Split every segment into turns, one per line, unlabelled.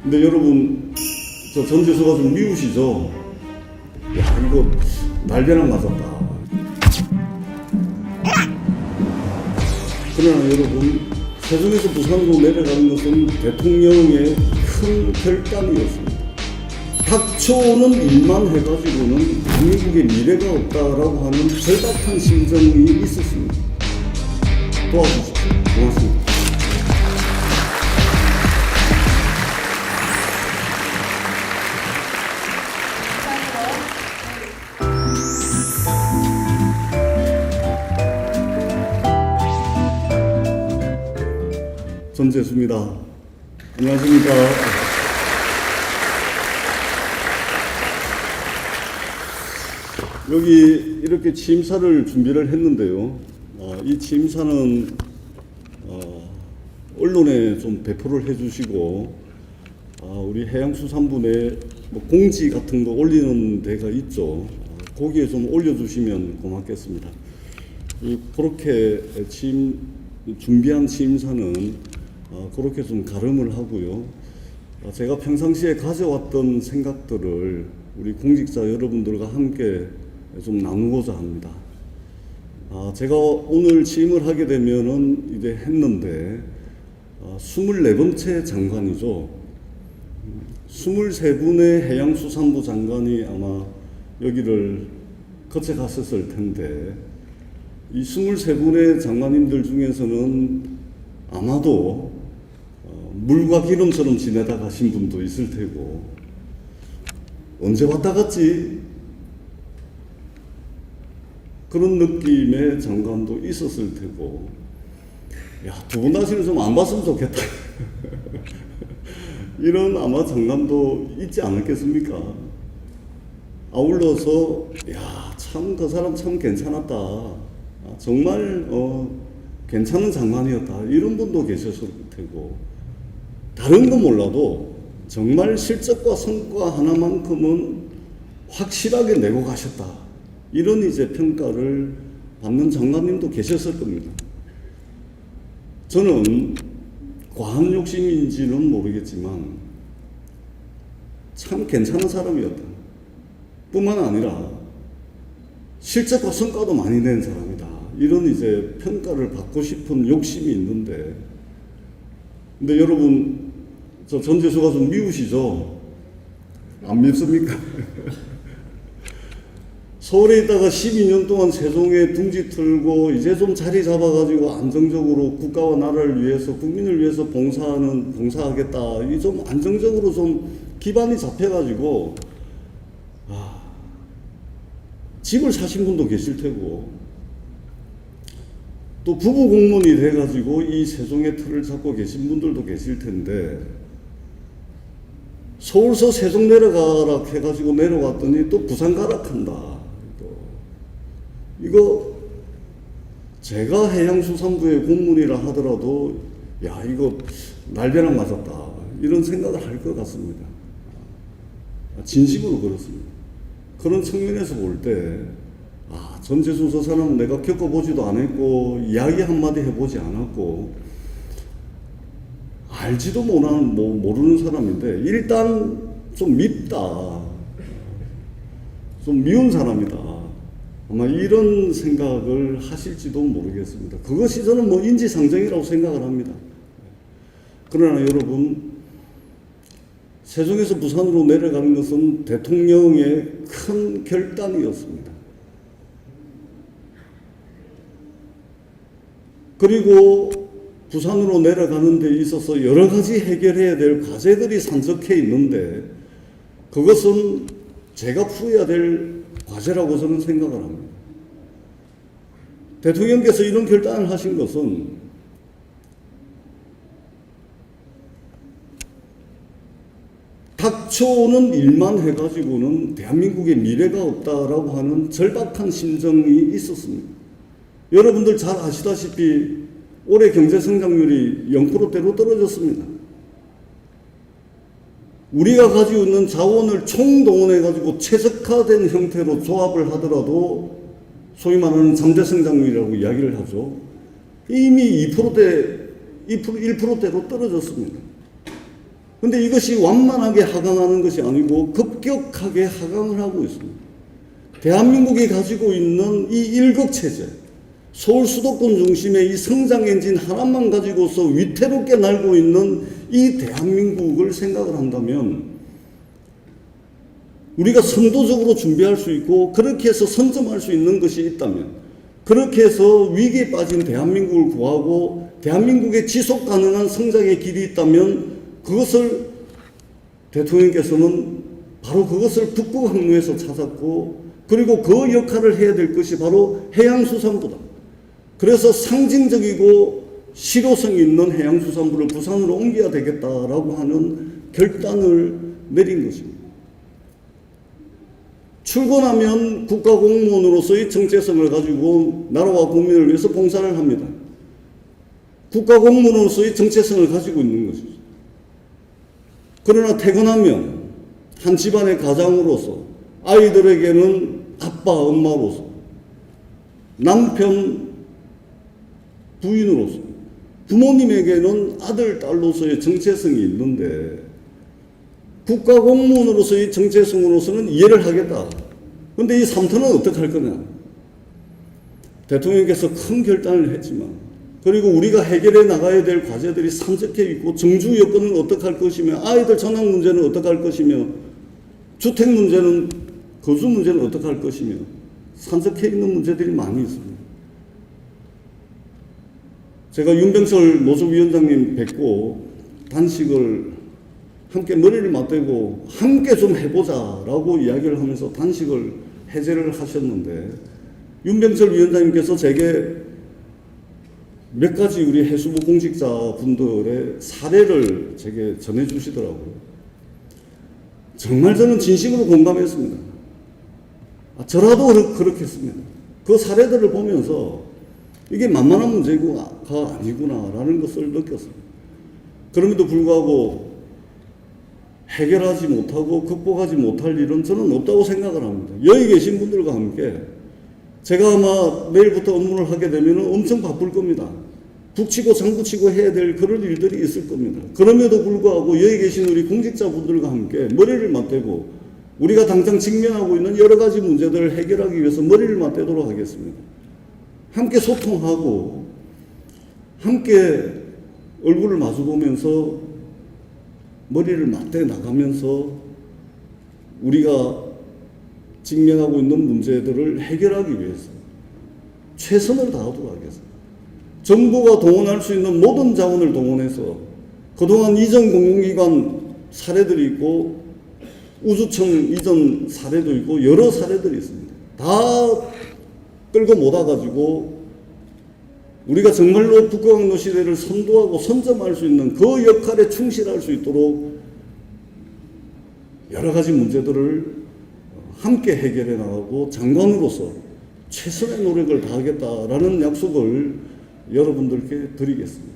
근데 여러분, 저 전재수가 좀 미우시죠? 야, 이거 날벼락 맞았다. 그러나 여러분, 세종에서 부산으로 내려가는 것은 대통령의 큰 결단이었습니다. 닥쳐오는 일만 해가지고는 대한민국의 미래가 없다라고 하는 절박한 심정이 있었습니다. 도와주십시오. 고맙습니다. 전재수입니다. 안녕하십니까. 여기 이렇게 취임사를 준비를 했는데요. 이 취임사는 언론에 좀 배포를 해주시고 우리 해양수산부 내 뭐 공지 같은 거 올리는 데가 있죠. 거기에 좀 올려주시면 고맙겠습니다. 그렇게 준비한 취임사는 그렇게 좀 가름을 하고요. 제가 평상시에 가져왔던 생각들을 우리 공직자 여러분들과 함께 좀 나누고자 합니다. 제가 오늘 취임을 하게 되면은 이제 했는데 24번째 장관이죠. 23분의 해양수산부 장관이 아마 여기를 거쳐갔었을 텐데 이 23분의 장관님들 중에서는 아마도 물과 기름처럼 지내다 가신 분도 있을 테고 언제 왔다 갔지? 그런 느낌의 장관도 있었을 테고 야, 두 분 다시는 좀 안 봤으면 좋겠다. 이런 아마 장관도 있지 않았겠습니까? 아울러서 야, 참 그 사람 참 괜찮았다. 정말 괜찮은 장관이었다. 이런 분도 계셨을 테고 다른 거 몰라도 정말 실적과 성과 하나만큼은 확실하게 내고 가셨다. 이런 이제 평가를 받는 장관님도 계셨을 겁니다. 저는 과한 욕심인지는 모르겠지만 참 괜찮은 사람이었다. 뿐만 아니라 실적과 성과도 많이 낸 사람이다. 이런 이제 평가를 받고 싶은 욕심이 있는데 근데 여러분 저 전재수가 좀 미우시죠? 안 밉습니까? 서울에 있다가 12년 동안 세종에 둥지 틀고 이제 좀 자리 잡아가지고 안정적으로 국가와 나라를 위해서 국민을 위해서 봉사하겠다. 이 좀 안정적으로 좀 기반이 잡혀가지고 집을 사신 분도 계실 테고 또 부부 공무원이 돼가지고 이 세종의 틀을 잡고 계신 분들도 계실 텐데 서울서 세종 내려가라 해가지고 내려왔더니 또 부산 가락한다. 이거 제가 해양수산부의 공무원이라 하더라도 야 이거 날벼락 맞았다 이런 생각을 할 것 같습니다. 진심으로 그렇습니다. 그런 측면에서 볼 때 전재수 저 사람은 내가 겪어보지도 않았고 이야기 한마디 해보지 않았고 알지도 모르는 사람인데 일단 좀 밉다. 좀 미운 사람이다. 아마 이런 생각을 하실지도 모르겠습니다. 그것이 저는 뭐 인지상정이라고 생각을 합니다. 그러나 여러분, 세종에서 부산으로 내려가는 것은 대통령의 큰 결단이었습니다. 그리고 부산으로 내려가는 데 있어서 여러 가지 해결해야 될 과제들이 산적해 있는데 그것은 제가 풀어야 될 과제라고 저는 생각을 합니다. 대통령께서 이런 결단을 하신 것은 닥쳐오는 일만 해가지고는 대한민국의 미래가 없다라고 하는 절박한 심정이 있었습니다. 여러분들 잘 아시다시피 올해 경제성장률이 0%대로 떨어졌습니다. 우리가 가지고 있는 자원을 총동원해가지고 최적화된 형태로 조합을 하더라도 소위 말하는 잠재성장률이라고 이야기를 하죠. 이미 2%대, 1%대로 떨어졌습니다. 근데 이것이 완만하게 하강하는 것이 아니고 급격하게 하강을 하고 있습니다. 대한민국이 가지고 있는 이 일극체제, 서울 수도권 중심의 이 성장 엔진 하나만 가지고서 위태롭게 날고 있는 이 대한민국을 생각을 한다면 우리가 선도적으로 준비할 수 있고 그렇게 해서 선점할 수 있는 것이 있다면, 그렇게 해서 위기에 빠진 대한민국을 구하고 대한민국의 지속 가능한 성장의 길이 있다면 그것을 대통령께서는 바로 그것을 북극 항로에서 찾았고, 그리고 그 역할을 해야 될 것이 바로 해양수산부다. 그래서 상징적이고 실효성 있는 해양수산부를 부산으로 옮겨야 되겠다라고 하는 결단을 내린 것입니다. 출근하면 국가공무원으로서의 정체성을 가지고 나라와 국민을 위해서 봉사를 합니다. 국가공무원으로서의 정체성을 가지고 있는 것이죠. 그러나 퇴근하면 한 집안의 가장으로서, 아이들에게는 아빠, 엄마로서, 남편, 부인으로서, 부모님에게는 아들, 딸로서의 정체성이 있는데 국가공무원으로서의 정체성으로서는 이해를 하겠다. 그런데 이 3터는 어떻게 할 거냐? 대통령께서 큰 결단을 했지만, 그리고 우리가 해결해 나가야 될 과제들이 산적해 있고, 정주 여건은 어떻게 할 것이며, 아이들 전학 문제는 어떻게 할 것이며, 주택 문제는, 거주 문제는 어떻게 할 것이며, 산적해 있는 문제들이 많이 있습니다. 제가 윤병철 노조위원장님 뵙고 단식을 함께 머리를 맞대고 함께 좀 해보자라고 이야기를 하면서 단식을 해제를 하셨는데, 윤병철 위원장님께서 제게 몇 가지 우리 해수부 공직자분들의 사례를 제게 전해주시더라고요. 정말 저는 진심으로 공감했습니다. 저라도 그렇겠습니다. 그 사례들을 보면서 이게 만만한 문제가 아니구나라는 것을 느꼈습니다. 그럼에도 불구하고 해결하지 못하고 극복하지 못할 일은 저는 없다고 생각을 합니다. 여기 계신 분들과 함께 제가 아마 내일부터 업무를 하게 되면 엄청 바쁠 겁니다. 북치고 장구치고 해야 될 그런 일들이 있을 겁니다. 그럼에도 불구하고 여기 계신 우리 공직자분들과 함께 머리를 맞대고 우리가 당장 직면하고 있는 여러 가지 문제들을 해결하기 위해서 머리를 맞대도록 하겠습니다. 함께 소통하고 함께 얼굴을 마주보면서 머리를 맞대 나가면서 우리가 직면하고 있는 문제들을 해결하기 위해서 최선을 다하도록 하겠습니다. 정부가 동원할 수 있는 모든 자원을 동원해서 그동안 이전 공공기관 사례들이 있고 우주청 이전 사례도 있고 여러 사례들이 있습니다. 다 끌고 모아가지고 우리가 정말로 북극항로 시대를 선도하고 선점할 수 있는 그 역할에 충실할 수 있도록 여러 가지 문제들을 함께 해결해 나가고 장관으로서 최선의 노력을 다하겠다라는 약속을 여러분들께 드리겠습니다.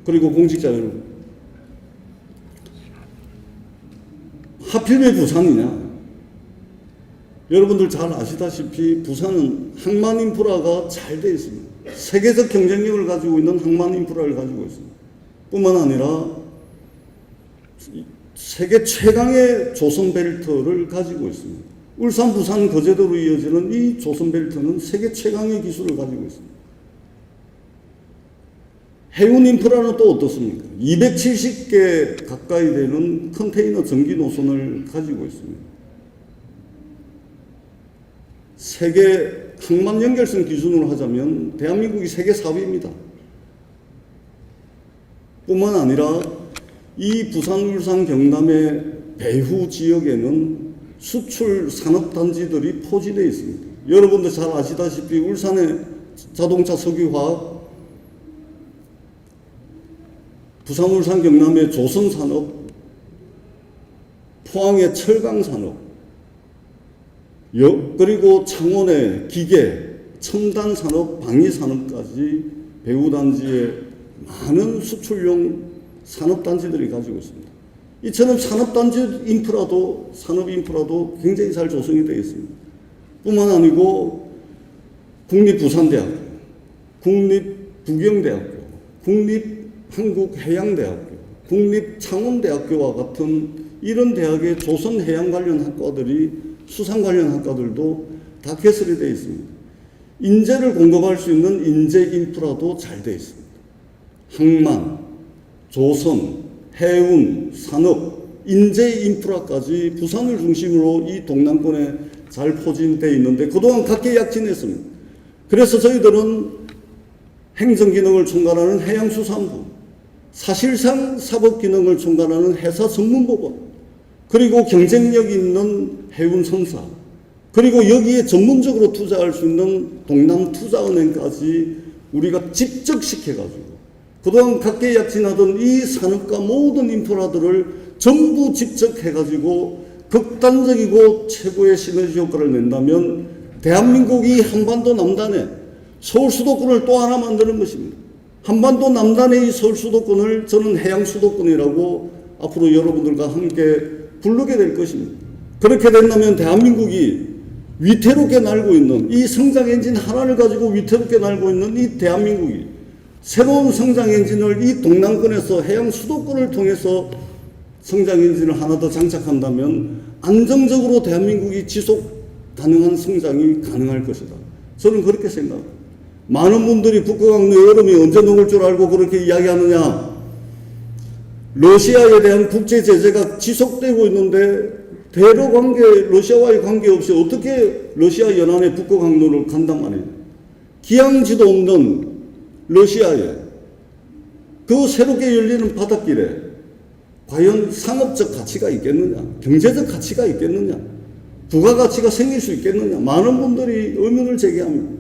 그리고 공직자 여러분, 하필 왜 부산이냐? 여러분들 잘 아시다시피 부산은 항만 인프라가 잘 되어 있습니다. 세계적 경쟁력을 가지고 있는 항만 인프라를 가지고 있습니다. 뿐만 아니라 세계 최강의 조선벨트를 가지고 있습니다. 울산, 부산, 거제도로 이어지는 이 조선벨트는 세계 최강의 기술을 가지고 있습니다. 해운 인프라는 또 어떻습니까? 270개 가까이 되는 컨테이너 전기 노선을 가지고 있습니다. 세계 항만 연결성 기준으로 하자면 대한민국이 세계 4위입니다. 뿐만 아니라 이 부산, 울산, 경남의 배후 지역에는 수출 산업단지들이 포진되어 있습니다. 여러분들 잘 아시다시피 울산의 자동차 석유화학, 부산, 울산, 경남의 조선산업, 포항의 철강산업, 그리고 창원의 기계, 첨단산업, 방위산업까지 배후단지에 많은 수출용 산업단지들이 가지고 있습니다. 이처럼 산업 인프라도 굉장히 잘 조성이 되어 있습니다. 뿐만 아니고 국립부산대학교, 국립부경대학교, 국립한국해양대학교, 국립창원대학교와 같은 이런 대학의 조선해양 관련 학과들이 수상 관련 학과들도 다 개설이 되어 있습니다. 인재를 공급할 수 있는 인재 인프라도 잘 되어 있습니다. 항만, 조선, 해운, 산업, 인재 인프라까지 부산을 중심으로 이 동남권에 잘 포진되어 있는데 그동안 각계약진했습니다. 그래서 저희들은 행정기능을 총괄하는 해양수산부, 사실상 사법기능을 총괄하는 해사전문법원, 그리고 경쟁력 있는 해운선사, 그리고 여기에 전문적으로 투자할 수 있는 동남투자은행까지 우리가 직접 시켜가지고 그동안 각계약진하던 이 산업과 모든 인프라들을 전부 직접 해가지고 극단적이고 최고의 시너지 효과를 낸다면 대한민국이 한반도 남단에 서울 수도권을 또 하나 만드는 것입니다. 한반도 남단의 이 서울 수도권을 저는 해양 수도권이라고 앞으로 여러분들과 함께 부르게 될 것입니다. 그렇게 된다면 대한민국이 위태롭게 날고 있는 이 성장 엔진 하나를 가지고 위태롭게 날고 있는 이 대한민국이 새로운 성장 엔진을 이 동남권에서 해양 수도권을 통해서 성장 엔진을 하나 더 장착한다면 안정적으로 대한민국이 지속 가능한 성장이 가능할 것이다. 저는 그렇게 생각합니다. 많은 분들이 북극항로 여름이 언제 녹을 줄 알고 그렇게 이야기하느냐. 러시아에 대한 국제 제재가 지속되고 있는데 대러 관계, 러시아와의 관계없이 어떻게 러시아 연안의 북극항로를 간단 말이에요. 기항지도 없는 러시아에 그 새롭게 열리는 바닷길에 과연 상업적 가치가 있겠느냐, 경제적 가치가 있겠느냐, 부가가치가 생길 수 있겠느냐, 많은 분들이 의문을 제기합니다.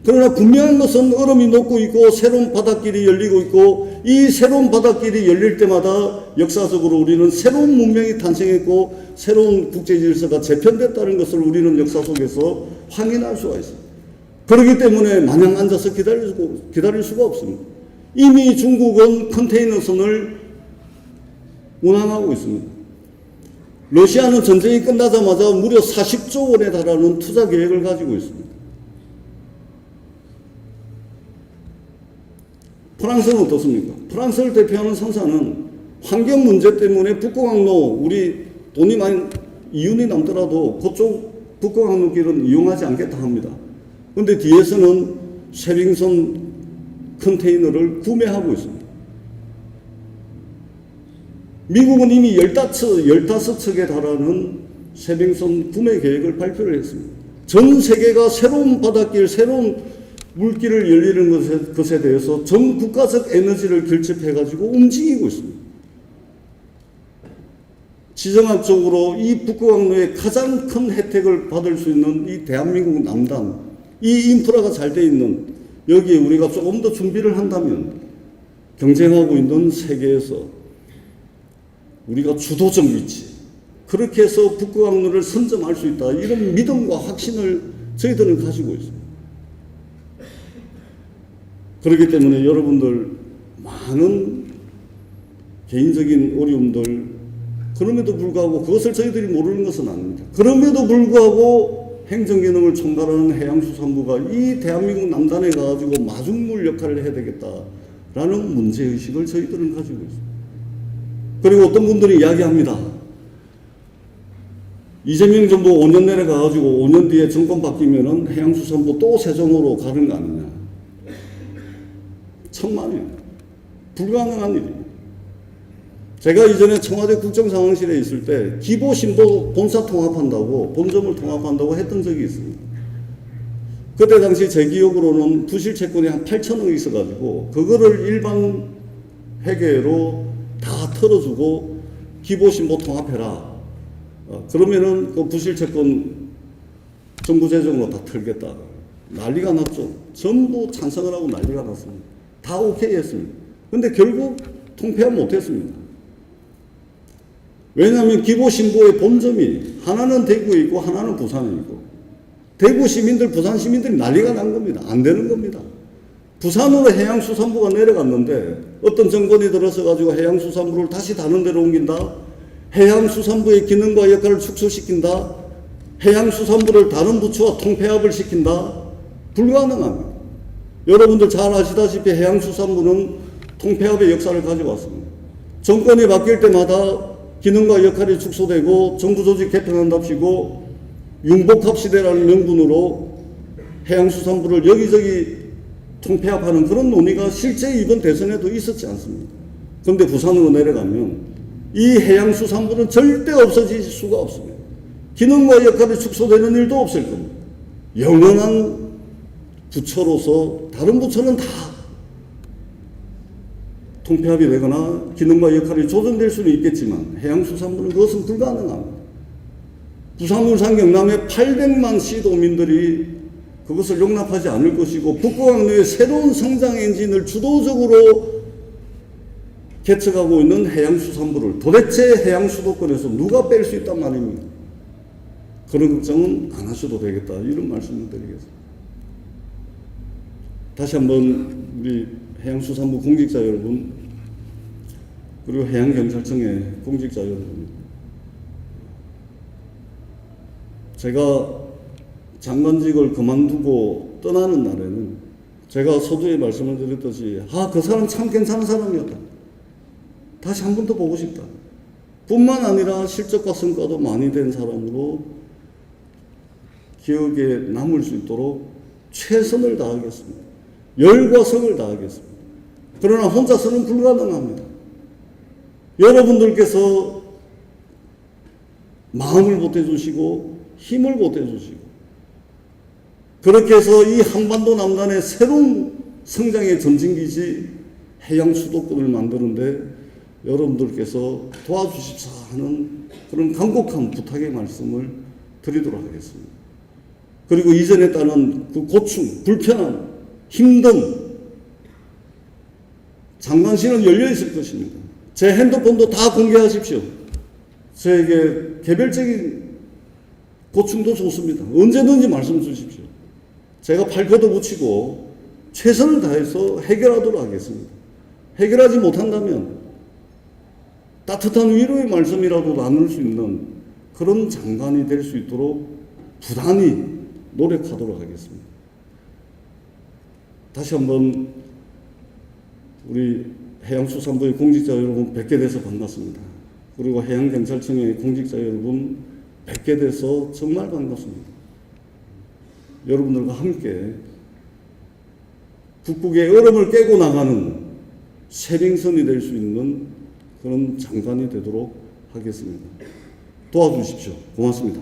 그러나 분명한 것은 얼음이 녹고 있고 새로운 바닷길이 열리고 있고 이 새로운 바닷길이 열릴 때마다 역사적으로 우리는 새로운 문명이 탄생했고 새로운 국제질서가 재편됐다는 것을 우리는 역사 속에서 확인할 수가 있습니다. 그렇기 때문에 마냥 앉아서 기다릴 수가 없습니다. 이미 중국은 컨테이너선을 운항하고 있습니다. 러시아는 전쟁이 끝나자마자 무려 40조 원에 달하는 투자 계획을 가지고 있습니다. 프랑스는 어떻습니까? 프랑스를 대표하는 선사는 환경 문제 때문에 북극항로 우리 돈이 많이 이윤이 남더라도 그쪽 북극항로 길은 이용하지 않겠다 합니다. 그런데 뒤에서는 쉐빙선 컨테이너를 구매하고 있습니다. 미국은 이미 15척에 달하는 쉐빙선 구매 계획을 발표를 했습니다. 전 세계가 새로운 바닷길, 새로운 물길을 열리는 것에 대해서 전 국가적 에너지를 결집해가지고 움직이고 있습니다. 지정학적으로 이 북극항로의 가장 큰 혜택을 받을 수 있는 이 대한민국 남단, 이 인프라가 잘 돼 있는 여기에 우리가 조금 더 준비를 한다면 경쟁하고 있는 세계에서 우리가 주도적 위치, 그렇게 해서 북극항로를 선점할 수 있다. 이런 믿음과 확신을 저희들은 가지고 있습니다. 그렇기 때문에 여러분들 많은 개인적인 어려움들, 그럼에도 불구하고 그것을 저희들이 모르는 것은 아닙니다. 그럼에도 불구하고 행정기능을 총괄하는 해양수산부가 이 대한민국 남단에 가가지고 마중물 역할을 해야 되겠다라는 문제의식을 저희들은 가지고 있습니다. 그리고 어떤 분들이 이야기합니다. 이재명 정부 5년 내내 가가지고 5년 뒤에 정권 바뀌면은 해양수산부 또 세종으로 가는 거 아니냐. 천만이에요. 불가능한 일입니다. 제가 이전에 청와대 국정상황실에 있을 때 기보신보 본사 통합한다고, 본점을 통합한다고 했던 적이 있습니다. 그때 당시 제 기억으로는 부실채권이 한 8천억 있어가지고 그거를 일반 회계로 다 털어주고 기보신보 통합해라. 그러면은 그 부실채권 정부 재정으로 다 털겠다. 난리가 났죠. 전부 찬성을 하고 난리가 났습니다. 다 오케이 했습니다. 근데 결국 통폐합 못했습니다. 왜냐하면 기보신보의 본점이 하나는 대구에 있고 하나는 부산에 있고 대구 시민들, 부산 시민들이 난리가 난 겁니다. 안 되는 겁니다. 부산으로 해양수산부가 내려갔는데 어떤 정권이 들어서 가지고 해양수산부를 다시 다른 데로 옮긴다. 해양수산부의 기능과 역할을 축소시킨다. 해양수산부를 다른 부처와 통폐합을 시킨다. 불가능합니다. 여러분들 잘 아시다시피 해양수산부는 통폐합의 역사를 가져왔습니다. 정권이 바뀔 때마다 기능과 역할이 축소되고 정부 조직 개편한답시고 융복합 시대라는 명분으로 해양수산부를 여기저기 통폐합하는 그런 논의가 실제 이번 대선에도 있었지 않습니까? 그런데 부산으로 내려가면 이 해양수산부는 절대 없어질 수가 없습니다. 기능과 역할이 축소되는 일도 없을 겁니다. 영원한 부처로서 다른 부처는 다 통폐합이 되거나 기능과 역할이 조정될 수는 있겠지만 해양수산부는 그것은 불가능합니다. 부산, 울산, 경남의 800만 시도민들이 그것을 용납하지 않을 것이고 북구강 내의 새로운 성장 엔진을 주도적으로 개척하고 있는 해양수산부를 도대체 해양수도권에서 누가 뺄 수 있단 말입니까? 그런 걱정은 안 하셔도 되겠다, 이런 말씀을 드리겠습니다. 다시 한번 우리 해양수산부 공직자 여러분, 그리고 해양경찰청의 공직자 여러분, 제가 장관직을 그만두고 떠나는 날에는 제가 서두에 말씀을 드렸듯이 그 사람 참 괜찮은 사람이었다, 다시 한 번 더 보고 싶다, 뿐만 아니라 실적과 성과도 많이 된 사람으로 기억에 남을 수 있도록 최선을 다하겠습니다. 열과 성을 다하겠습니다. 그러나 혼자서는 불가능합니다. 여러분들께서 마음을 보태주시고 힘을 보태주시고 그렇게 해서 이 한반도 남단의 새로운 성장의 전진기지 해양 수도권을 만드는데 여러분들께서 도와주십사 하는 그런 간곡한 부탁의 말씀을 드리도록 하겠습니다. 그리고 이전에 따른 그 고충, 불편함, 힘듦, 장관실은 열려 있을 것입니다. 제 핸드폰도 다 공개하십시오. 저에게 개별적인 고충도 좋습니다. 언제든지 말씀 주십시오. 제가 팔 걷어붙이고 최선을 다해서 해결하도록 하겠습니다. 해결하지 못한다면 따뜻한 위로의 말씀이라도 나눌 수 있는 그런 장관이 될 수 있도록 부단히 노력하도록 하겠습니다. 다시 한번 우리 해양수산부의 공직자 여러분 뵙게 돼서 반갑습니다. 그리고 해양경찰청의 공직자 여러분 뵙게 돼서 정말 반갑습니다. 여러분들과 함께 북극의 얼음을 깨고 나가는 세빙선이 될 수 있는 그런 장관이 되도록 하겠습니다. 도와주십시오. 고맙습니다.